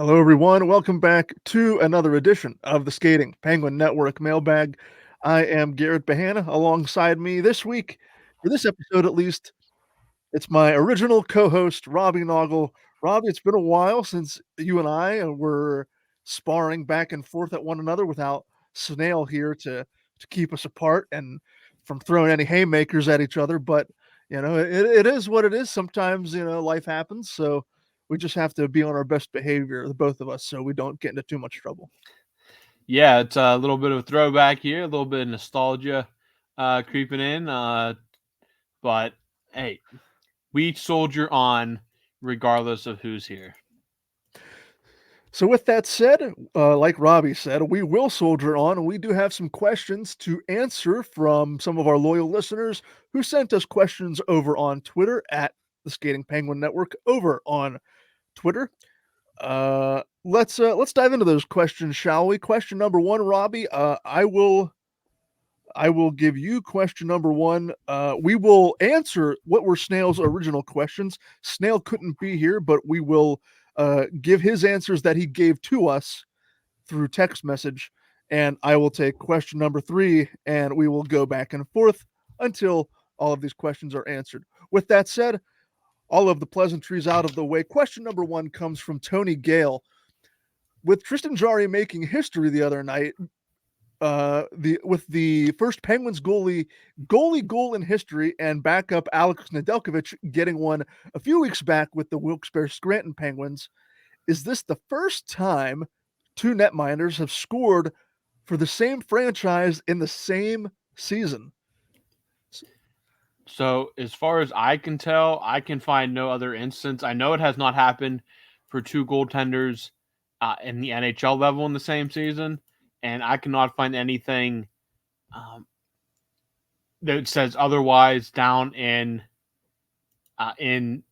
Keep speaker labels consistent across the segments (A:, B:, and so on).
A: Hello, everyone. Welcome back to another edition of the Skating Penguin Network Mailbag. I am Garrett Bahana. Alongside me this week, for this episode at least, it's my original co-host, Robbie Noggle. Robbie, it's been a while since you and I were sparring back and forth at one another without Snail here to keep us apart and from throwing any haymakers at each other. But it is what it is. Sometimes life happens, so we just have to be on our best behavior, the both of us, so we don't get into too much trouble.
B: Yeah, it's a little bit of a throwback here, a little bit of nostalgia creeping in. But hey, we soldier on regardless of who's here.
A: So, with that said, like Robbie said, we will soldier on, and we do have some questions to answer from some of our loyal listeners who sent us questions over on Twitter at the Skating Penguin Network over on Twitter. Let's dive into those questions, shall we? Question number one, Robbie. I will give you question number one. We will answer what were Snail's original questions. Snail couldn't be here, but we will give his answers that he gave to us through text message. And I will take question number three, and we will go back and forth until all of these questions are answered. With that said, all of the pleasantries out of the way. Question number one comes from Tony Gale. With Tristan Jarry making history the other night, the first Penguins goalie goal in history, and backup Alex Nedeljkovic getting one a few weeks back with the Wilkes-Barre Scranton Penguins. Is this the first time two netminders have scored for the same franchise in the same season?
B: So, as far as I can tell, I can find no other instance. I know it has not happened for two goaltenders in the NHL level in the same season, and I cannot find anything um, that says otherwise down uh, in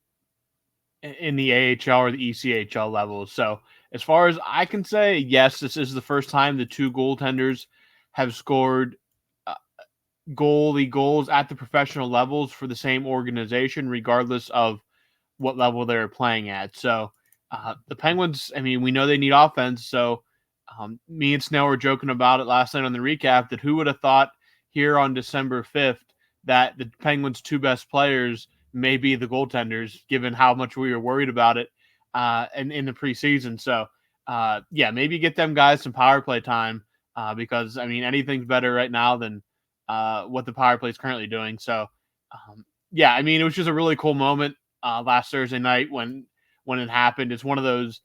B: in the AHL or the ECHL levels. So, as far as I can say, yes, this is the first time the two goaltenders have scored uh, goalie goals at the professional levels for the same organization, regardless of what level they're playing at. So, the Penguins, I mean, we know they need offense. So, me and Snell were joking about it last night on the recap that who would have thought here on December 5th that the Penguins' two best players may be the goaltenders, given how much we were worried about it in the preseason. So, yeah, maybe get them guys some power play time because, I mean, anything's better right now than what the power play is currently doing. So, yeah, I mean, it was just a really cool moment last Thursday night when it happened. It's one of those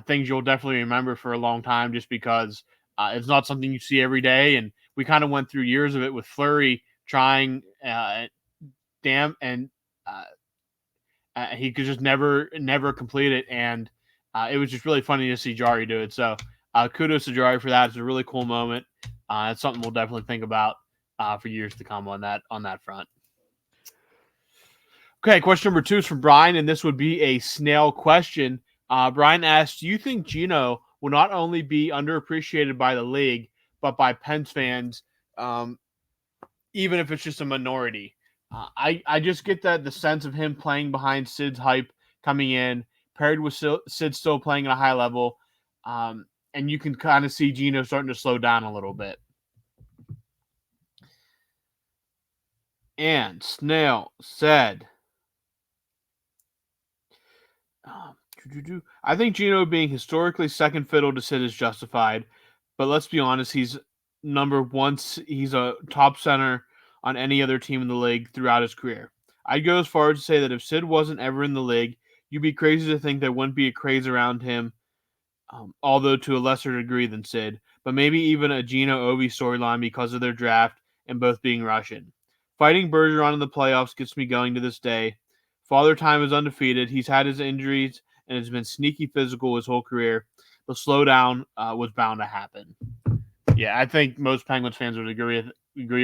B: things you'll definitely remember for a long time, just because it's not something you see every day. And we kind of went through years of it with Fleury trying damn and he could just never complete it. And it was just really funny to see Jarry do it. So kudos to Jarry for that. It's a really cool moment. It's something we'll definitely think about for years to come on that front. Okay, question number two is from Brian, and this would be a Snail question. Brian asks, do you think Gino will not only be underappreciated by the league, but by Pens fans, um, even if it's just a minority? I just get the sense of him playing behind Sid's hype coming in, paired with Sid still playing at a high level, and you can kind of see Gino starting to slow down a little bit. And Snail said, I think Gino being historically second fiddle to Sid is justified, but let's be honest, he's number one. He's a top center on any other team in the league throughout his career. I'd go as far as to say that if Sid wasn't ever in the league, you'd be crazy to think there wouldn't be a craze around him, although to a lesser degree than Sid, but maybe even a Gino Ovi storyline because of their draft and both being Russian. Fighting Bergeron in the playoffs gets me going to this day. Father Time is undefeated. He's had his injuries and has been sneaky physical his whole career. The slowdown was bound to happen. Yeah, I think most Penguins fans would agree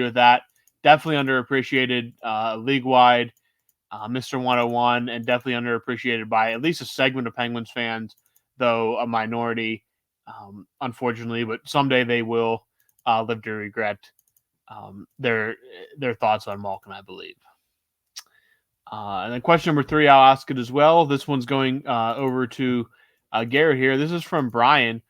B: with that. Definitely underappreciated league wide, Mr. 101, and definitely underappreciated by at least a segment of Penguins fans, though a minority, unfortunately. But someday they will live to regret their thoughts on Malkin, I believe. And then question number three, I'll ask it as well. This one's going over to Garrett here. This is from Brian.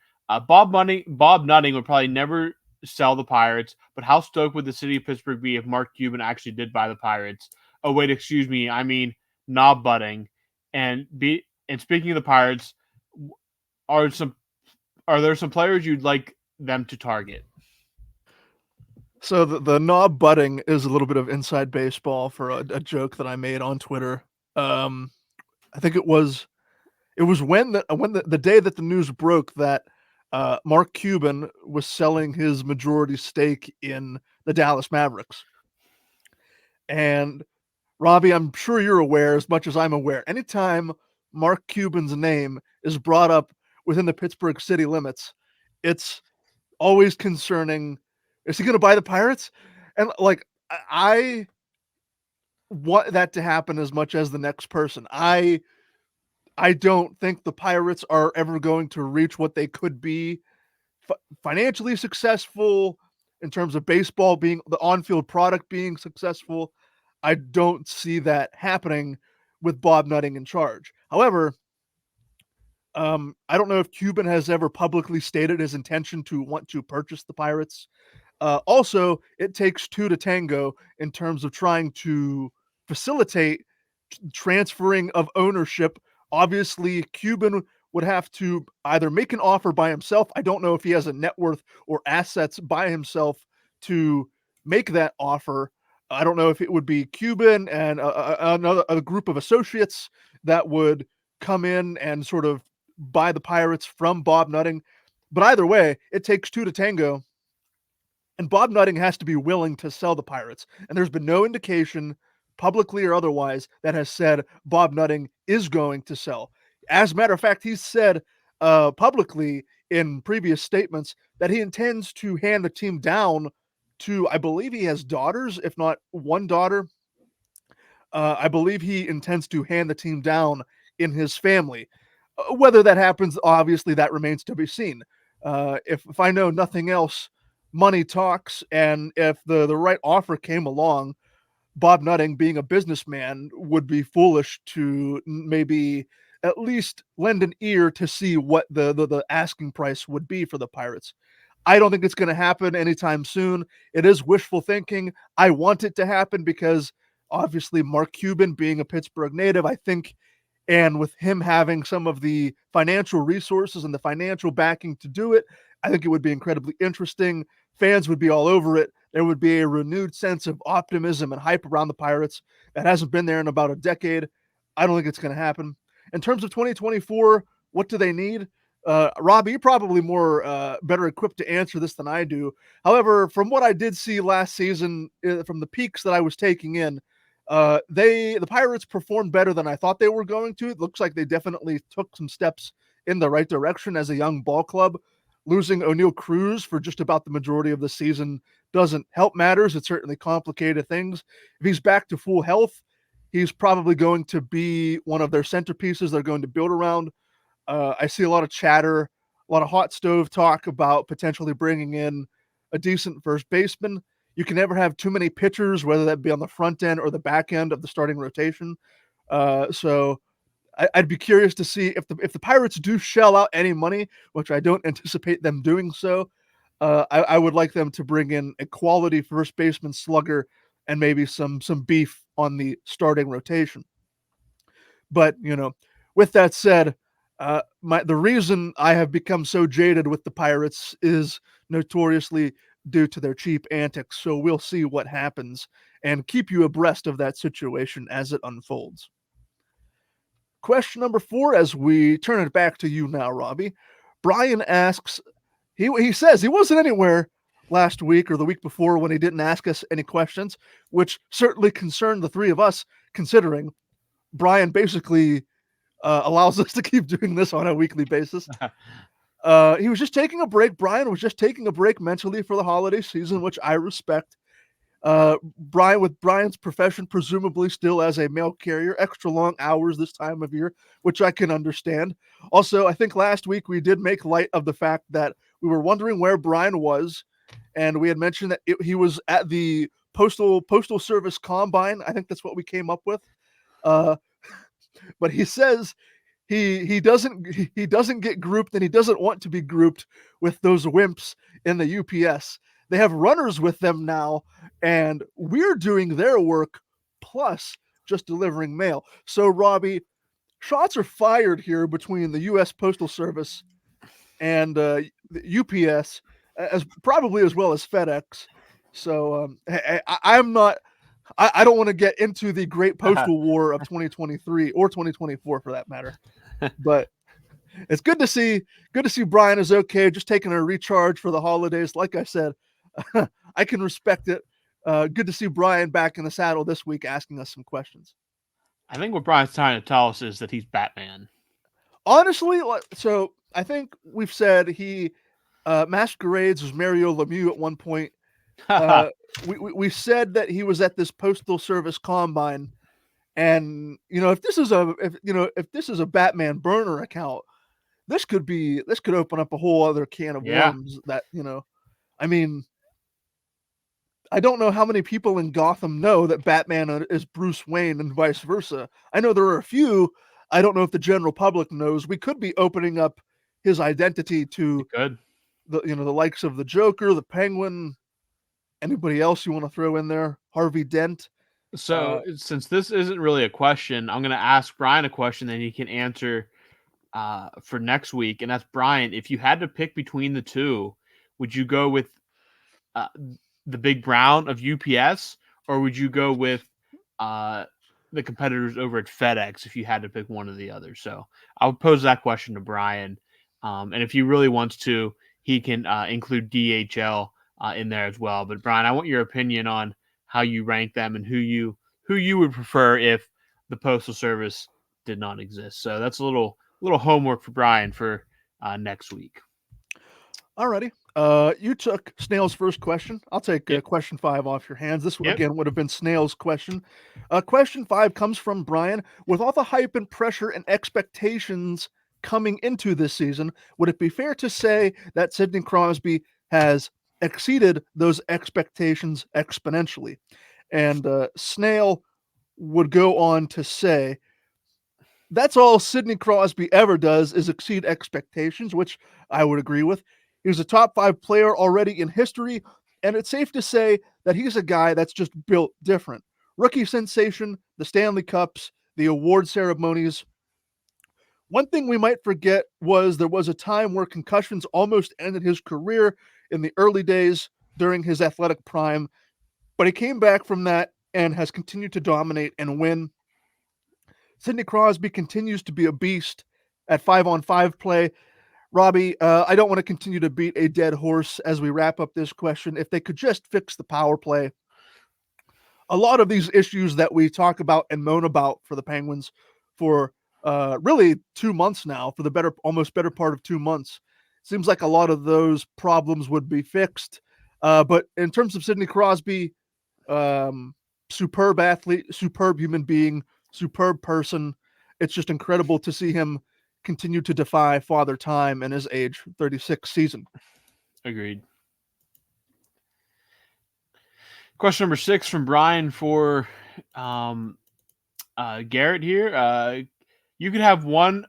B: Bob Nutting would probably never sell the Pirates, but how stoked would the city of Pittsburgh be if Mark Cuban actually did buy the Pirates? Oh wait, excuse me. I mean knob butting. And speaking of the Pirates, are some are there some players you'd like them to target?
A: So the knob butting is a little bit of inside baseball for a joke that I made on Twitter. Um, I think it was when the day that the news broke that Mark Cuban was selling his majority stake in the Dallas Mavericks. And Robbie, I'm sure you're aware as much as I'm aware. Anytime Mark Cuban's name is brought up within the Pittsburgh city limits, it's always concerning. Is he going to buy the Pirates? And like I want that to happen as much as the next person. I don't think the Pirates are ever going to reach what they could be financially successful in terms of baseball being the on-field product being successful. I don't see that happening with Bob Nutting in charge. However, I don't know if Cuban has ever publicly stated his intention to want to purchase the Pirates. Also, it takes two to tango in terms of trying to facilitate transferring of ownership. Obviously, Cuban would have to either make an offer by himself. I don't know if he has a net worth or assets by himself to make that offer. I don't know if it would be Cuban and another a group of associates that would come in and sort of buy the Pirates from Bob Nutting. But either way, it takes two to tango, and Bob Nutting has to be willing to sell the Pirates. And there's been no indication, publicly or otherwise, that has said Bob Nutting is going to sell. As a matter of fact, he's said publicly in previous statements that he intends to hand the team down to, I believe he has daughters, if not one daughter. I believe he intends to hand the team down in his family. Whether that happens, obviously, that remains to be seen. If I know nothing else, money talks, and if the right offer came along, Bob Nutting, being a businessman, would be foolish to maybe at least lend an ear to see what the asking price would be for the Pirates. I don't think it's going to happen anytime soon. It is wishful thinking. I want it to happen because obviously Mark Cuban being a Pittsburgh native, I think, and with him having some of the financial resources and the financial backing to do it, I think it would be incredibly interesting. Fans would be all over it. There would be a renewed sense of optimism and hype around the Pirates that hasn't been there in about a decade. I don't think it's going to happen. In terms of 2024, what do they need? Robbie, you're probably more better equipped to answer this than I do. However, from what I did see last season, from the peaks that I was taking in, the Pirates performed better than I thought they were going to. It looks like they definitely took some steps in the right direction as a young ball club. Losing O'Neal Cruz for just about the majority of the season doesn't help matters. It certainly complicated things. If he's back to full health, he's probably going to be one of their centerpieces they're going to build around. I see a lot of chatter, a lot of hot stove talk about potentially bringing in a decent first baseman. You can never have too many pitchers, whether that be on the front end or the back end of the starting rotation. So I'd be curious to see if the Pirates do shell out any money, which I don't anticipate them doing so. I would like them to bring in a quality first baseman slugger and maybe some beef on the starting rotation. But with that said, the reason I have become so jaded with the Pirates is notoriously due to their cheap antics. So we'll see what happens and keep you abreast of that situation as it unfolds. Question number 4, as we turn it back to you now, Robbie. Brian asks, he says he wasn't anywhere last week or the week before when he didn't ask us any questions, which certainly concerned the three of us, considering Brian basically allows us to keep doing this on a weekly basis. He was just taking a break. Brian was just taking a break mentally for the holiday season, which I respect. Brian's profession, presumably still as a mail carrier, extra long hours this time of year, which I can understand. Also, I think last week we did make light of the fact that we were wondering where Brian was, and we had mentioned that he was at the postal service combine. I think that's what we came up with. But he says he doesn't get grouped, and he doesn't want to be grouped with those wimps in the UPS. They have runners with them now, and we're doing their work plus just delivering mail. So, Robbie, shots are fired here between the U.S. Postal Service and the UPS, as probably as well as FedEx. So I'm not. I don't want to get into the Great Postal War of 2023 or 2024 for that matter. But it's good to see. Good to see Brian is okay, just taking a recharge for the holidays. Like I said, I can respect it. Good to see Brian back in the saddle this week, asking us some questions.
B: I think what Brian's trying to tell us is that he's Batman.
A: Honestly, so I think we've said he masquerades as Mario Lemieux at one point. Uh, we said that he was at this postal service combine, and if this is a Batman burner account, this could open up a whole other can of
B: Yeah.
A: worms. I mean, I don't know how many people in Gotham know that Batman is Bruce Wayne and vice versa. I know there are a few. I don't know if the general public knows. We could be opening up his identity
B: You
A: to
B: could.
A: the likes of the Joker, the Penguin, anybody else you want to throw in there, Harvey Dent.
B: So, since this isn't really a question, I'm going to ask Brian a question that he can answer for next week. And that's Brian. If you had to pick between the two, would you go with uh, the Big Brown of UPS, or would you go with uh, the competitors over at FedEx if you had to pick one or the other? So I'll pose that question to Brian, and if he really wants to, he can include DHL in there as well. But Brian, I want your opinion on how you rank them and who you would prefer if the Postal Service did not exist. So that's a little homework for Brian for next week.
A: Alrighty. You took Snail's first question. I'll take
B: Yep.
A: question 5 off your hands. This
B: Yep.
A: again would have been Snail's question. Question 5 comes from Brian. With all the hype and pressure and expectations coming into this season, would it be fair to say that Sidney Crosby has exceeded those expectations exponentially? And Snail would go on to say, that's all Sidney Crosby ever does is exceed expectations, which I would agree with. He's a top 5 player already in history, and it's safe to say that he's a guy that's just built different. Rookie sensation, the Stanley Cups, the award ceremonies. One thing we might forget was there was a time where concussions almost ended his career in the early days during his athletic prime, but he came back from that and has continued to dominate and win. Sidney Crosby continues to be a beast at 5-on-5 play. Robbie, I don't want to continue to beat a dead horse as we wrap up this question. If they could just fix the power play, a lot of these issues that we talk about and moan about for the Penguins for really 2 months now, for the almost better part of 2 months, seems like a lot of those problems would be fixed. But in terms of Sidney Crosby, um, superb athlete, superb human being, superb person. It's just incredible to see him continue to defy father time in his age 36 season.
B: Agreed. Question number 6 from Brian for um, Garrett here. You could have one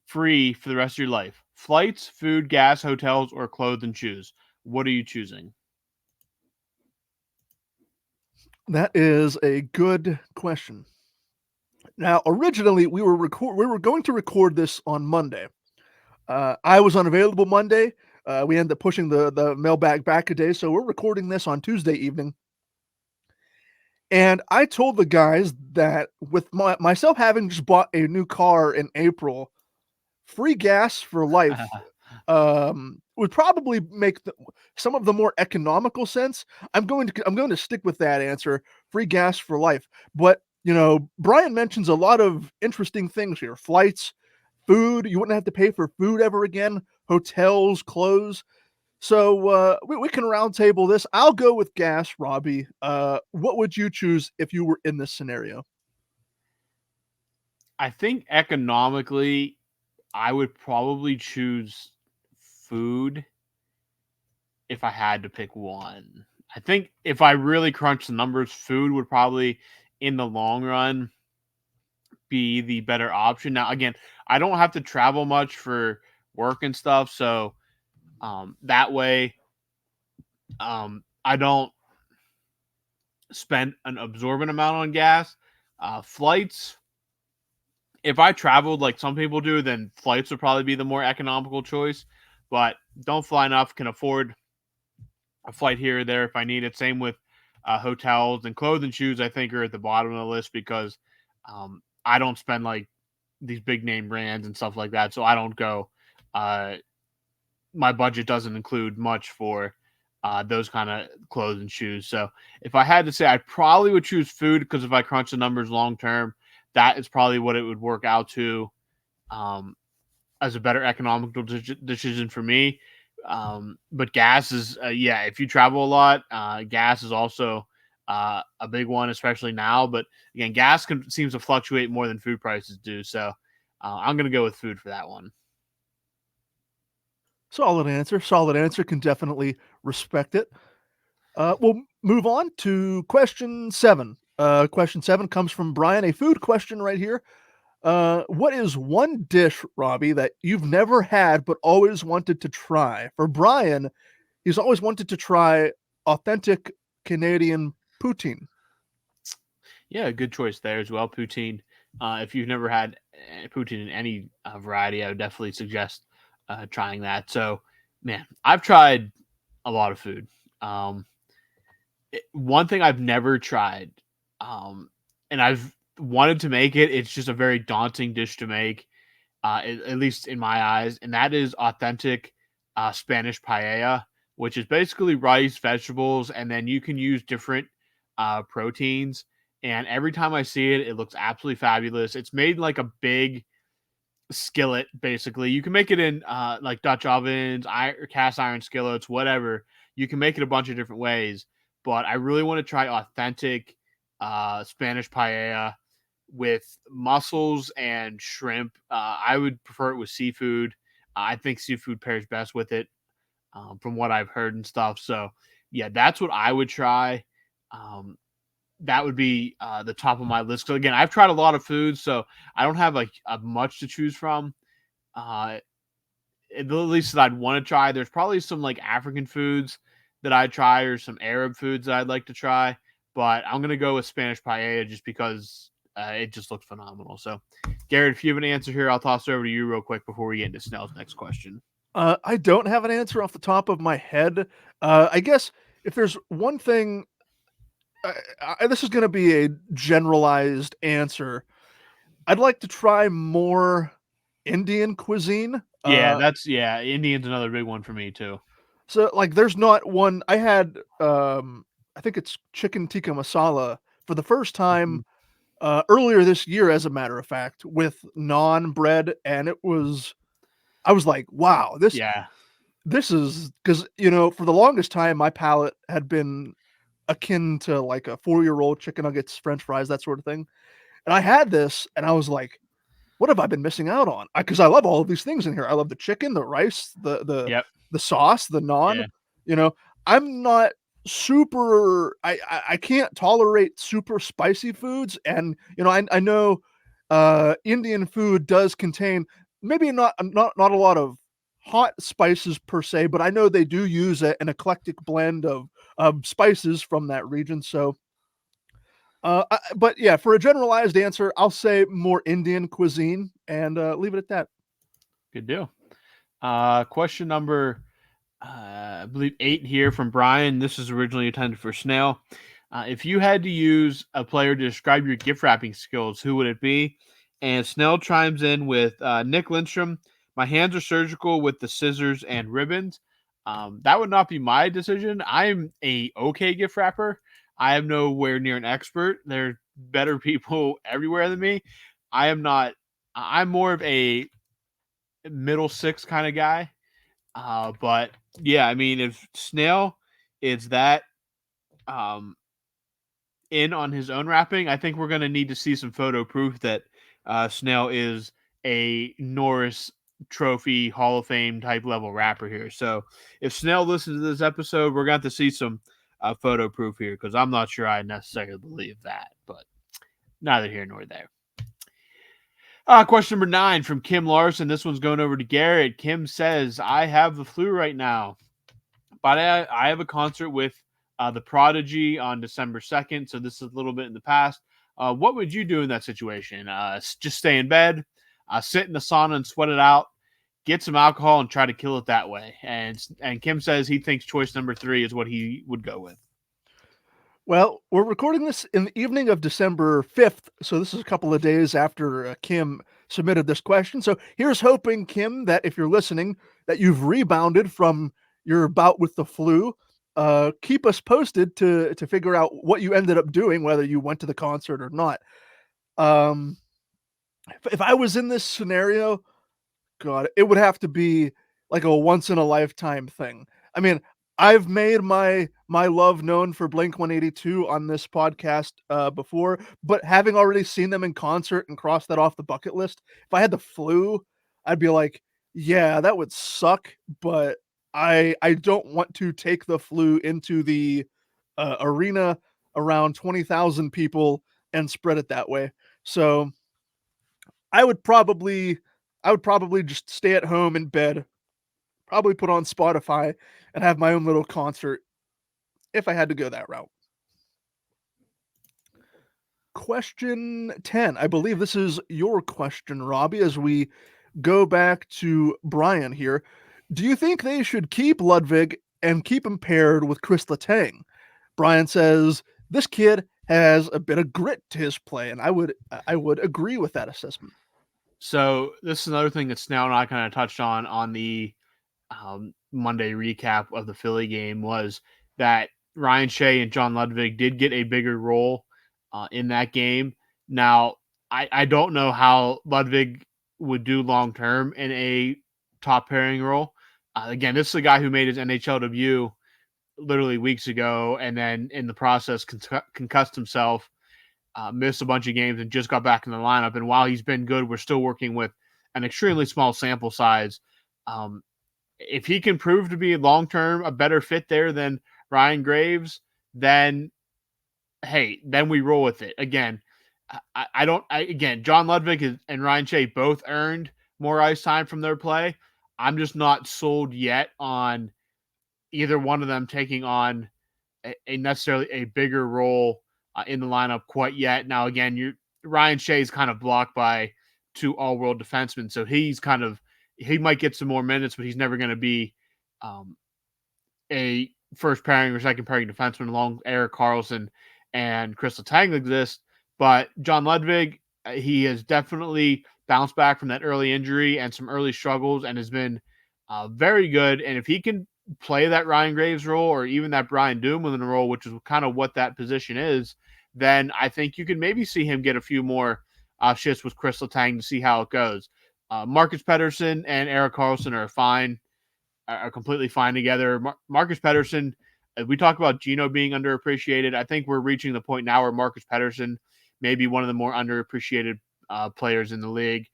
B: free for the rest of your life: flights, food, gas, hotels, or clothes and shoes. What are you choosing?
A: That is a good question. Now, originally we were going to record this on Monday. I was unavailable Monday. We ended up pushing the mailbag back a day, so we're recording this on Tuesday evening. And I told the guys that with myself having just bought a new car in April, free gas for life would probably make some of the more economical sense. I'm going to stick with that answer, free gas for life. But Brian mentions a lot of interesting things here: flights, food. You wouldn't have to pay for food ever again. Hotels, clothes. So we can roundtable this. I'll go with gas, Robbie. What would you choose if you were in this scenario?
B: I think economically, I would probably choose food if I had to pick one. I think if I really crunch the numbers, food would probably, in the long run, be the better option. Now, again, I don't have to travel much for work and stuff, so that way I don't spend an absorbent amount on gas. Flights, if I traveled like some people do, then flights would probably be the more economical choice. But don't fly enough, can afford a flight here or there if I need it. Same with hotels and clothes and shoes. I think are at the bottom of the list because I don't spend like these big name brands and stuff like that, so I don't go. Uh, my budget doesn't include much for those kind of clothes and shoes. So if I had to say, I probably would choose food because if I crunch the numbers long term, that is probably what it would work out to. Um, as a better economical decision for me. But gas is, yeah, if you travel a lot, gas is also a big one, especially now. But again, seems to fluctuate more than food prices do. So I'm going to go with food for that one.
A: Solid answer. Solid answer. Can definitely respect it. We'll move on to question 7. Question 7 comes from Brian. A food question right here. What is one dish, Robbie, that you've never had but always wanted to try? For Brian, he's always wanted to try authentic Canadian poutine.
B: Yeah, good choice there as well. Poutine. If you've never had poutine in any variety, I would definitely suggest trying that. So, man, I've tried a lot of food. Um, One thing I've never tried, and I've wanted to make it. It's just a very daunting dish to make, at least in my eyes, and that is authentic Spanish paella, which is basically rice, vegetables, and then you can use different proteins. And every time I see it, it looks absolutely fabulous. It's made like a big skillet, basically. You can make it in like Dutch ovens, cast iron skillets, whatever. You can make it a bunch of different ways. But I really want to try authentic Spanish paella with mussels and shrimp. I would prefer it with seafood. I think seafood pairs best with it, from what I've heard and stuff. So, yeah, that's what I would try. Um, that would be the top of my list. So again, I've tried a lot of foods, so I don't have like much to choose from. Uh, at least that I'd want to try. There's probably some like African foods that I'd try, or some Arab foods that I'd like to try. But I'm gonna go with Spanish paella just because it just looked phenomenal. So, Garrett, if you have an answer here, I'll toss it over to you real quick before we get into Snell's next question.
A: I don't have an answer off the top of my head. I guess if there's one thing, this is going to be a generalized answer. I'd like to try more Indian cuisine.
B: Yeah. Indian's another big one for me too.
A: So like, there's not one. I had, I think it's chicken tikka masala for the first time
B: Mhm.
A: earlier this year, as a matter of fact, with naan bread, and I was like, wow,
B: Yeah.
A: this is because for the longest time my palate had been akin to like a 4-year-old chicken nuggets, French fries, that sort of thing. And I had this, and I was like, what have I been missing out on? Because I love all of these things in here. I love the chicken, the rice,
B: Yep.
A: the sauce, the naan.
B: Yeah.
A: You know, I'm not super. I can't tolerate super spicy foods, and I know Indian food does contain maybe not a lot of hot spices per se, but I know they do use an eclectic blend of spices from that region. So but yeah, for a generalized answer, I'll say more Indian cuisine and leave it at that.
B: Good deal. Question number, I believe 8 here from Brian. This is originally intended for Snail. If you had to use a player to describe your gift wrapping skills, who would it be? And Snell chimes in with Nick Lindstrom. My hands are surgical with the scissors and ribbons. That would not be my decision. I'm a okay gift wrapper. I am nowhere near an expert. There are better people everywhere than me. I am not. I'm more of a middle six kind of guy. But yeah, I mean, if Snail is that um, in on his own rapping, I think we're going to need to see some photo proof that Snail is a Norris Trophy Hall of Fame type level rapper here. So if Snell listens to this episode, we're going to have to see some photo proof here because I'm not sure I necessarily believe that, but neither here nor there. Question number 9 from Kim Larson. This one's going over to Garrett. Kim says, I have the flu right now, but I have a concert with the Prodigy on December 2nd, so this is a little bit in the past. What would you do in that situation? Just stay in bed, sit in the sauna and sweat it out, get some alcohol and try to kill it that way. And Kim says he thinks choice number 3 is what he would go with.
A: Well, we're recording this in the evening of December 5th, so this is a couple of days after Kim submitted this question. So here's hoping, Kim, that if you're listening, that you've rebounded from your bout with the flu. Keep us posted to figure out what you ended up doing, whether you went to the concert or not. Um, if I was in this scenario, God, it would have to be like a once in a lifetime thing. I mean, I've made my love known for Blink-182 on this podcast before, but having already seen them in concert and crossed that off the bucket list, if I had the flu, I'd be like, yeah, that would suck, but I don't want to take the flu into the arena around 20,000 people and spread it that way. So I would probably I would probably just stay at home in bed, probably put on Spotify and have my own little concert if I had to go that route. Question 10. I believe this is your question, Robbie, as we go back to Brian here. Do you think they should keep Ludwig and keep him paired with Chris Letang? Brian says this kid has a bit of grit to his play, and I would agree with that assessment.
B: So this is another thing that Snell and I kind of touched on the Monday recap of the Philly game was that Ryan Shea and John Ludwig did get a bigger role in that game. Now, I don't know how Ludwig would do long term in a top pairing role. Again, this is a guy who made his NHL debut literally weeks ago, and then in the process concussed himself, missed a bunch of games, and just got back in the lineup. And while he's been good, we're still working with an extremely small sample size. Um, if he can prove to be long term a better fit there than Ryan Graves, then hey, then we roll with it. Again, I don't. Again, John Ludwig and Ryan Shea both earned more ice time from their play. I'm just not sold yet on either one of them taking on a necessarily a bigger role in the lineup quite yet. Now, again, Ryan Shea is kind of blocked by two all-world defensemen, so he might get some more minutes, but he's never going to be um, a first pairing or second pairing defenseman along Erik Karlsson and Chris Letang exist. But John Ludwig, he has definitely bounced back from that early injury and some early struggles and has been very good. And if he can play that Ryan Graves role or even that Brian Dumoulin role, which is kind of what that position is, then I think you can maybe see him get a few more shifts with Chris Letang to see how it goes. Marcus Pettersson and Erik Karlsson are completely fine together. Marcus Pettersson, as we talk about Gino being underappreciated, I think we're reaching the point now where Marcus Pettersson may be one of the more underappreciated players in the league.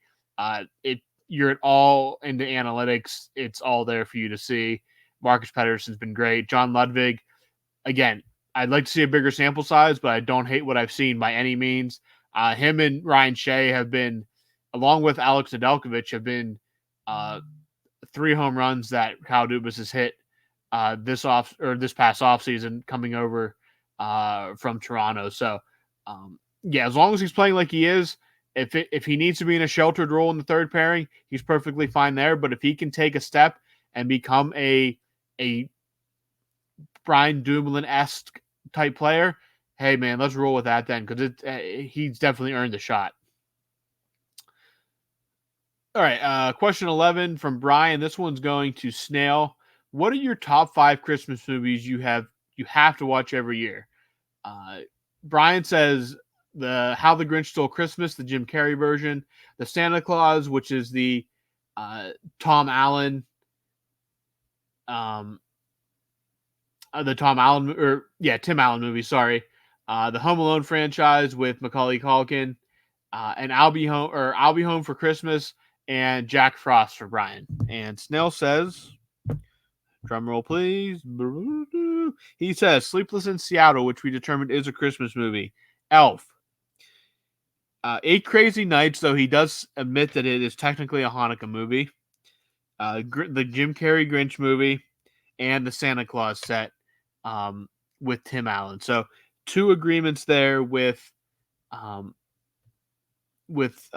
B: You're at all into analytics; it's all there for you to see. Marcus Pettersson's been great. John Ludwig, again, I'd like to see a bigger sample size, but I don't hate what I've seen by any means. Him and Ryan Shea have been, along with Alex Nedeljkovic, have been 3 home runs that Kyle Dubas has hit this past offseason coming over from Toronto. So yeah, as long as he's playing like he is, if he needs to be in a sheltered role in the third pairing, he's perfectly fine there. But if he can take a step and become a Brian Dumoulin-esque type player, hey man, let's roll with that then, because he's definitely earned the shot. All right, question 11 from Brian. This one's going to Snail. What are your top 5 Christmas movies you have to watch every year? Brian says the How the Grinch Stole Christmas, the Jim Carrey version, the Santa Claus, which is the Tom Allen, Tim Allen movie. Sorry, the Home Alone franchise with Macaulay Culkin, and I'll Be Home for Christmas, and Jack Frost for Brian. And Snell says, drum roll please. He says Sleepless in Seattle, which we determined is a Christmas movie. Elf, Eight Crazy Nights, though he does admit that it is technically a Hanukkah movie. The Jim Carrey Grinch movie, and the Santa Claus set um, with Tim Allen. So two agreements there um, with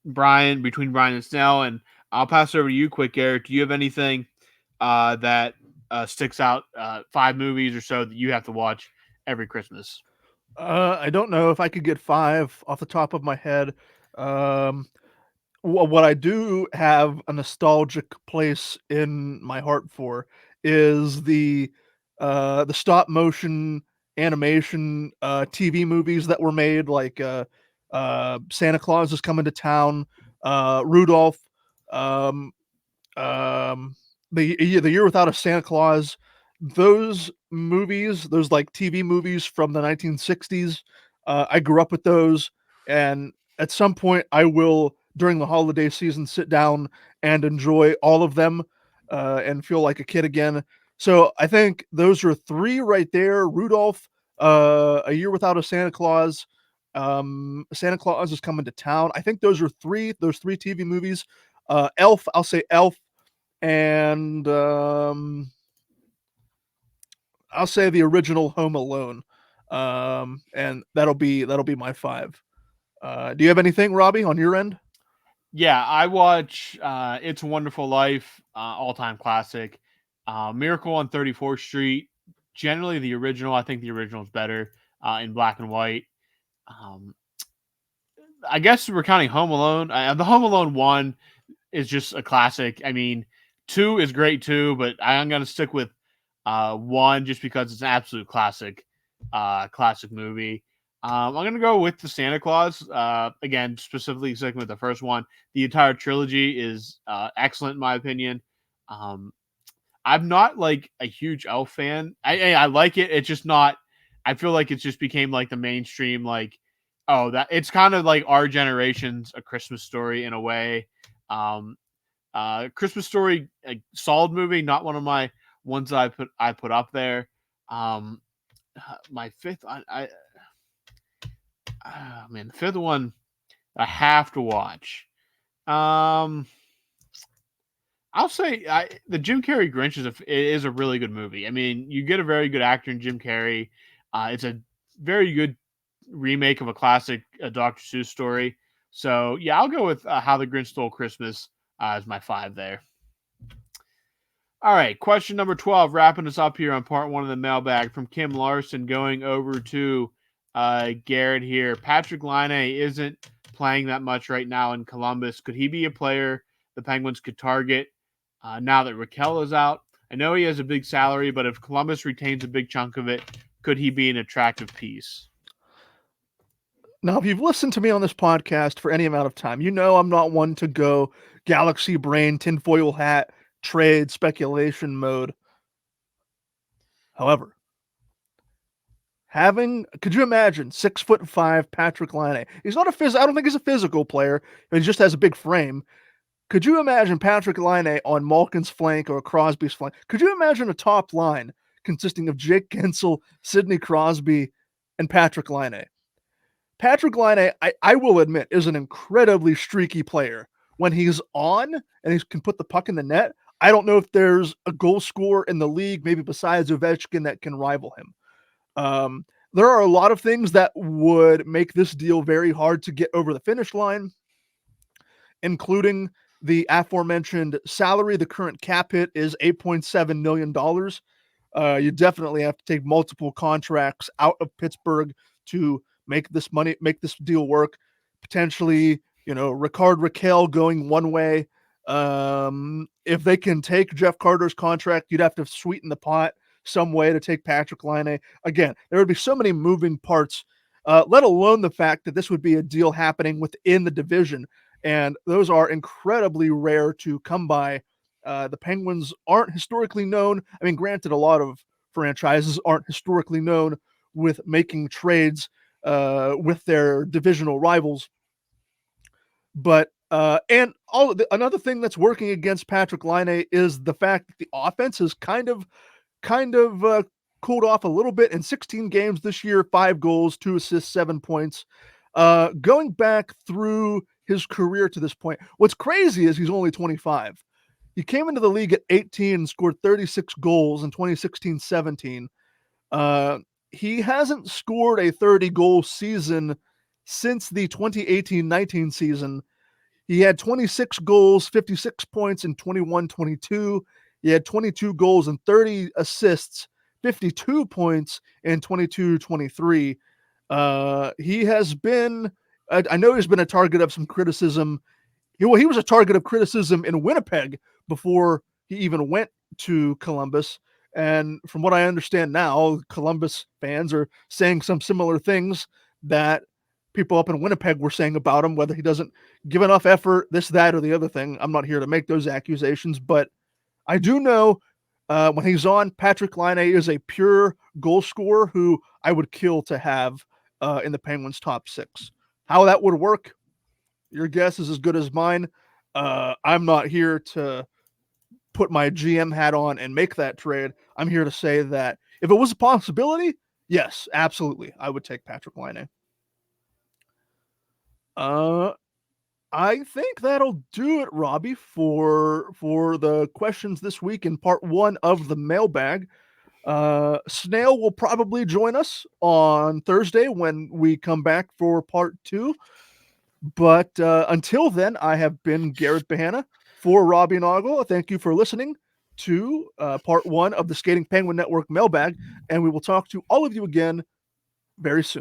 B: Brian between Brian and Snell. And I'll pass it over to you quick, Garrett. Do you have anything that sticks out? Five movies or so that you have to watch every Christmas.
A: I don't know if I could get 5 off the top of my head. Um, what I do have a nostalgic place in my heart for is the stop motion animation TV movies that were made, like Santa Claus is Coming to Town, Rudolph, um, um, the Year Without a Santa Claus. Those movies, those like TV movies from the 1960s, I grew up with those, and at some point I will, during the holiday season, sit down and enjoy all of them, and feel like a kid again. So I think those are 3 right there. Rudolph, A Year Without a Santa Claus, Santa Claus is Coming to Town. I think those are 3 TV movies. Elf, I'll say Elf, and I'll say the original Home Alone. And that'll be my 5. Do you have anything, Robbie, on your end?
B: Yeah, I watch It's a Wonderful Life, all time classic. Miracle on 34th Street, generally the original. I think the original is better in black and white. Um, I guess we're counting Home Alone. The Home Alone 1 is just a classic. I mean, 2 is great too, but I'm going to stick with 1 just because it's an absolute classic movie. I'm gonna go with the Santa Claus. Again, specifically sticking with the first one. The entire trilogy is excellent in my opinion. Um, I'm not like a huge Elf fan. I like it. It's just not. I feel like it's just became like the mainstream. Like, oh, that it's kind of like our generation's A Christmas Story in a way. Um, Christmas Story, a solid movie, not one of my ones that I put up there. Um, my fifth, man, the fifth one I have to watch. Um, I'll say the Jim Carrey Grinch is a really good movie. I mean, you get a very good actor in Jim Carrey. It's a very good remake of a classic Dr. Seuss story. So yeah, I'll go with How the Grinch Stole Christmas as my 5 there. All right, question number 12, wrapping us up here on part 1 of the mailbag from Kim Larson, going over to Garrett here. Patrik Laine isn't playing that much right now in Columbus. Could he be a player the Penguins could target now that Raquel is out? I know he has a big salary, but if Columbus retains a big chunk of it, could he be an attractive piece?
A: Now, if you've listened to me on this podcast for any amount of time, you know I'm not one to go galaxy brain, tinfoil hat, trade, speculation mode. However, could you imagine 6'5" Patrik Laine? He's not I don't think he's a physical player. He just has a big frame. Could you imagine Patrik Laine on Malkin's flank or Crosby's flank? Could you imagine a top line consisting of Jake Gensel, Sidney Crosby, and Patrik Laine? Patrik Laine, I will admit, is an incredibly streaky player. When he's on and he can put the puck in the net, I don't know if there's a goal scorer in the league, maybe besides Ovechkin, that can rival him. There are a lot of things that would make this deal very hard to get over the finish line, including the aforementioned salary. The current cap hit is $8.7 million. You definitely have to take multiple contracts out of Pittsburgh to make this deal work. Potentially, Ricard Raquel going one way. If they can take Jeff Carter's contract, you'd have to sweeten the pot some way to take Patrik Laine. Again, there would be so many moving parts, let alone the fact that this would be a deal happening within the division. And those are incredibly rare to come by. The Penguins aren't historically known. I mean, granted, a lot of franchises aren't historically known with making trades with their divisional rivals. But another thing that's working against Patrik Laine is the fact that the offense is kind of cooled off a little bit. In 16 games this year, 5 goals, 2 assists, 7 points. Going back through his career to this point, what's crazy is he's only 25. He came into the league at 18 and scored 36 goals in 2016-17. He hasn't scored a 30-goal season since the 2018-19 season. He had 26 goals, 56 points in 21-22. He had 22 goals and 30 assists, 52 points in 22-23. He has been, I know he's been a target of some criticism. He was a target of criticism in Winnipeg before he even went to Columbus. And from what I understand now, Columbus fans are saying some similar things that people up in Winnipeg were saying about him, whether he doesn't give enough effort, this, that, or the other thing. I'm not here to make those accusations, but I do know when he's on, Patrik Laine is a pure goal scorer who I would kill to have in the Penguins' top six. How that would work, your guess is as good as mine. I'm not here to put my GM hat on and make that trade. I'm here to say that if it was a possibility, yes, absolutely, I would take Patrik Laine. I think that'll do it, Robbie, for the questions this week in part one of the mailbag. Snail will probably join us on Thursday when we come back for part two. But until then, I have been Garrett Bahana for Robbie Noggle. Thank you for listening to part one of the Skating Penguin Network mailbag, and we will talk to all of you again very soon.